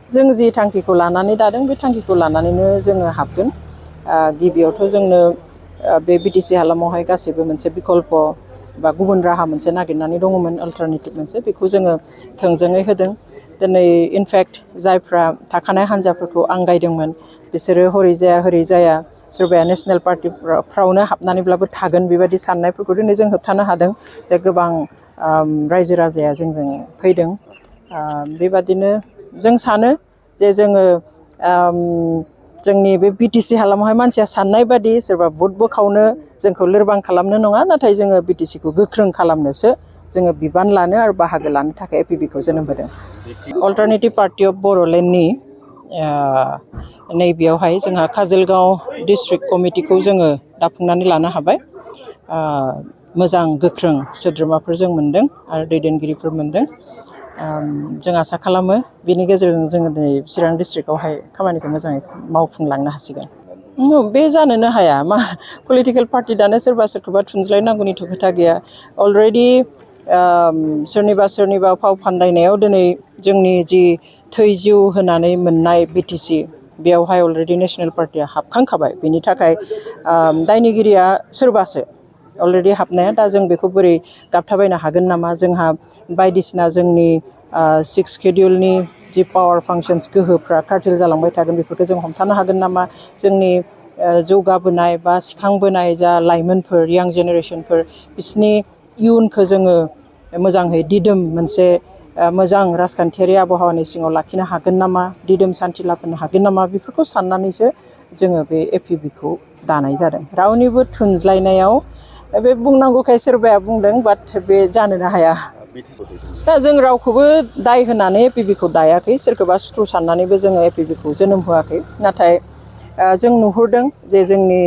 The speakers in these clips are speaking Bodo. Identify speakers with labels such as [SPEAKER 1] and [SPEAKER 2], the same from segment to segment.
[SPEAKER 1] जों जि थांखिखौ लानानै दादों बे थांखिखौ लानानैनो जोङो हाबगोन। गिबियावथ' जोंनो बे बिटिसि हालामावहाय गासैबो मोनसे बिकल्प बा गुबुन राहा मोनसे नागिरनानै दङमोन, अल्टारनेटिभ मोनसे, बेखौ जोङो थोंजोङै होदों। दिनै इनफेक्ट जायफ्रा थाखानाय हान्जाफोरखौ आंगायदोंमोन बिसोरो हरै जाया हरै जाया, सोरबाया नेशनेल पार्टिफ्रावनो हाबनानैब्लाबो थागोन बेबायदि साननायफोरखौ दिनै जों होबथानो हादों। जे गोबां रायजो राजाया जोंजों फैदों। बेबादिनो जों सानो जे जोङो जोंनि बे बिटिसि हालामावहाय मानसिया साननाय बादि सोरबा भट बोखावनो जोंखौ लोरबां खालामनो नङा, नाथाय जोङो बिटिसिखौ गोख्रों खालामनोसो जोङो बिबान लानो आरो बाहागो लानो थाखाय एपिबिखौ जोनोम होदों। अल्टारनेटिभ पार्टि अफ बड'लेण्डनि नैबेयावहाय जोंहा काजोलगाव डिस्ट्रिक्ट कमिटिखौ जोङो दाफुंनानै लानो हाबाय। मोजां गोख्रों सोद्रोमाफोर जों मोनदों आरो दैदेनगिरिफोर मोनदों। जों आसा खालामो बेनि गेजेरजों जोङो दिनै चिरां डिस्ट्रिक्टआवहाय खामानिखौ मोजाङै मावफुंलांनो हासिगोन। बे जानोनो हाया, मा पलिटिकेल पार्टि दानो सोरबा सोरखौबा थुनज्लायनांगौनिथ' खोथा गैया। अलरेडि सोरनिबा फाव फान्दायनायाव दिनै जोंनि जि थै जिउ होनानै मोननाय बिटिसि बेयावहाय अलरेडि नेशनेल पार्टिया हाबखांखाबाय। बेनि थाखाय दायनिगिरिया सोरबासो अलरेडि हाबनाया, दा जों बेखौ बोरै गाबथाबायनो हागोन नामा? जोंहा बायदिसिना जोंनि 6 शेड्युलनि जि पावार फांसन्स गोहोफ्रा कार्टेल जालांबाय थागोन, बेफोरखौ जों हमथानो हागोन नामा? जोंनि जौगाबोनाय बा सिखांबोनाय जा लाइमोनफोर, यां जेनेरेसनफोर, बिसोरनि इयुनखौ जोङो मोजाङै दिदोम मोनसे मोजां राजखान्थियारि आबहावानि सिङाव लाखिनो हागोन नामा? दिदोम सान्थि लाबोनो हागोन नामा? बेफोरखौ साननानैसो जोङो बे एपिबिखौ दानाय जादों। रावनिबो थुनज्लायनायाव बे बुंनांगौखाय सोरबाया बुंदों, बाट बे जानोनो हाया। दा जों रावखौबो दाय होनानै एपिबिखौ दायाखै, सोरखौबा सुथुर साननानैबो जोङो एपिबिखौ जोनोम होआखै। नाथाय जों नुहुरदों जे जोंनि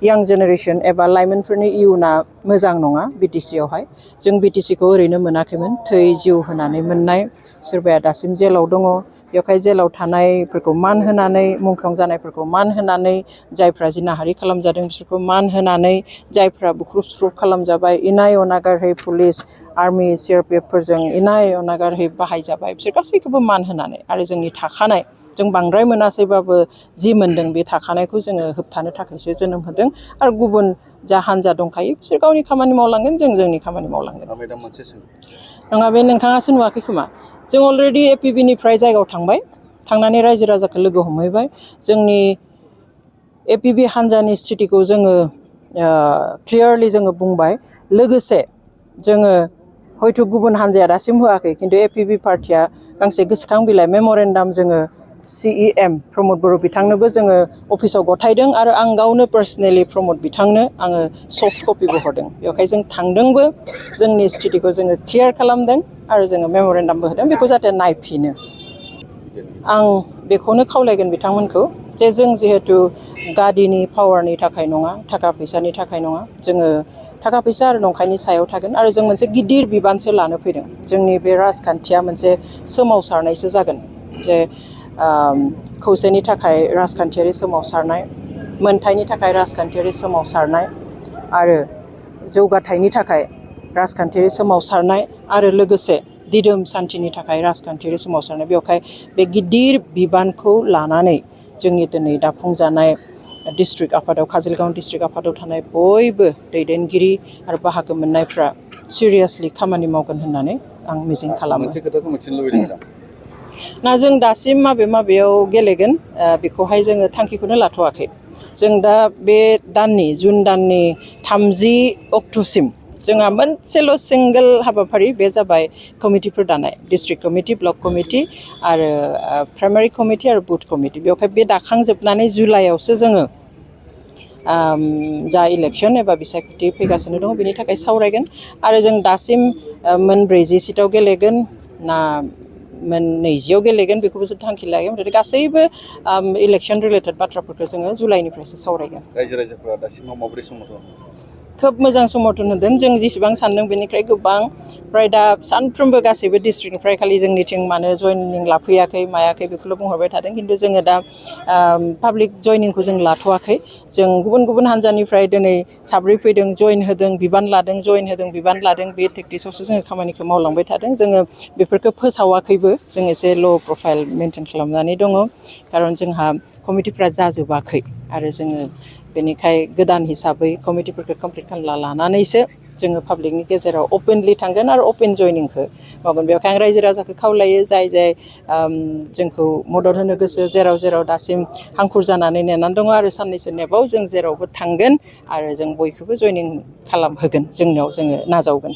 [SPEAKER 1] यां जेनेरेसन एबा लाइमोनफोरनि इयुना मोजां नङा बिटिसियावहाय। जों बिटिसिखौ ओरैनो मोनाखैमोन, थै जिउ होनानै मोननाय। सोरबाया दासिम जेलाव दङ, बेवहाय जेलाव थानायफोरखौ मान होनानै, मुंख्लं जानायफोरखौ मान होनानै, जायफ्रा जिनाहारि खालामजादों बिसोरखौ मान होनानै, जायफ्रा बुख्रुब खालामजाबाय, इनाय अनागारै पुलिस, आर्मि, सिआरपिएफफोरजों इनाय अनागारै बाहायजाबाय, बिसोर गासैखौबो मान होनानै आरो जोंनि थाखानाय, जों बांद्राय मोनासैबाबो जि मोनदों बे थाखानायखौ जोङो होबथानो थाखायसो जोनोम होदों। आरो गुबुन जा हान्जा दंखायो बिसोर गावनि खामानि मावलांगोन, जों जोंनि खामानि मावलांगोन। नङा, बे नोंथाङासो नुवाखै खोमा। जों अलरेडि एपिबिनिफ्राय जायगायाव थांबाय, थांनानै रायजो राजाखौ लोगो हमहैबाय। जोंनि एपिबि हान्जानि स्थितिखौ जोङो क्लियारलि जोङो बुंबाय। लोगोसे जोङो हयथ' गुबुन हान्जाया दासिम होआखै, खिन्थु एपिबि पार्टिया गांसे गोसोखां बिलाइ मेम'रेन्डाम जोङो CEM प्रमद बर' बिथांनोबो जोङो अफिसाव गथायदों आरो आं गावनो पार्सनेलि प्रमद बिथांनो आङो सफ्ट कपिबो हरदों। बेवहाय जों थांदोंबो, जोंनि स्थितिखौ जोङो क्लियार खालामदों आरो जोङो मेम'रेन्डामबो होदों, बेखौ जाहाथे नायफिनो। आं बेखौनो खावलायगोन बिथांमोनखौ जे जों जिहेथु गादिनि पावारनि थाखाय नङा, थाखा फैसानि थाखाय नङा, जोङो थाखा फैसा आरो नंखायनि सायाव थागोन आरो जों मोनसे गिदिर बिबानसो लानो फैदों। जोंनि बे राजखान्थिया मोनसे सोमावसारनायसो जागोन, जे खौसेनि थाखाय राजखान्थियारि सोमावसारनाय, मोनथायनि थाखाय राजखान्थियारि सोमावसारनाय आरो जौगाथायनि थाखाय राजखान्थियारि सोमावसारनाय आरो लोगोसे दिदोम सान्थिनि थाखाय राजखान्थियारि सोमावसारनाय। बेवहाय बे गिदिर बिबानखौ लानानै जोंनि दिनै दाफुंजानाय डिस्ट्रिक्ट आफादाव, काजोलगाव डिस्ट्रिक्ट आफादाव थानाय बयबो दैदेनगिरि आरो बाहागो मोननायफ्रा सिरियासलि खामानि मावगोन होननानै आं मिजिं खालामो।
[SPEAKER 2] मोनसे खोथाखौ मिथिनो लुबैदों मेडाम।
[SPEAKER 1] ना जों दासिम माबेयाव गेलेगोन बेखौहाय जोङो थांखिखौनो लाथ'वाखै। जों दा बे दाननि जुन दाननि 30 अक्ट'सिम जोंहा मोनसेल' सिंगोल हाबाफारि, बे जाबाय कमिटिफोर दानाय, डिस्ट्रिक्ट कमिटि, ब्लक कमिटि आरो प्राइमारि कमिटि आरो बुथ कमिटि। बेवहाय बे दाखांजोबनानै जुलाइआवसो जोङो जा इलेक्सन एबा बिसायख'थि फैगासिनो दङ बेनि थाखाय सावरायगोन। आरो जों दासिम मोन 40 सिटाव गेलेगोन ना मोन 20आव गेलेगोन बेखौबोसो थांखि लायो। ओमफ्राय गासैबो इलेक्सन रिलेटेड बाथ्राफोरखौ जोङो जुलाइनिफ्रायसो सावरायगोन।
[SPEAKER 2] रायजो राजाफ्रा दासिमाव माबोरै समर्थन?
[SPEAKER 1] खोब मोजां समर्थन होदों जों जेसेबां सानदों बेनिफ्राय गोबां ओमफ्राय दा सानफ्रोमबो गासैबो डिस्ट्रिक्टनिफ्राय खालि जोंनिथिं मानो जयनिं लाफैयाखै मायाखै बेखौल' बुंहरबाय थादों खिन्थु जोङो दा पाब्लिक जयनिंखौ जों लाथ'वाखै जों गुबुन गुबुन हान्जानिफ्राय दिनै साब्रै फैदों जइन होदों बिबान लादों जइन होदों बिबान लादों बे टेक्टिक्सआवसो जोङो खामानिखौ मावलांबाय थादों जोङो बेफोरखौ फोसावाखैबो जों एसे ल' प्रफाइल मेनटेन खालामनानै दङ खारन जोंहा कमिटिफ्रा जाजोबाखै आरो जोङो बेनिखाय गोदान हिसाबै कमिटिफोरखौ कमप्लिट खालामना लानानैसो जोङो पाब्लिकनि गेजेराव अपेनलि थांगोन आरो अपेन जयनिंखौ मावगोन बेवहाय आं रायजो राजाखौ खावलायो जाय जोंखौ मदद होनो गोसो जेराव जेराव दासिम हांखुर जानानै नेनानै दङ आरो साननैसो नेबाव जों जेरावबो थांगोन आरो जों बयखौबो जयनिं खालामहोगोन जोंनियाव जोङो नाजावगोन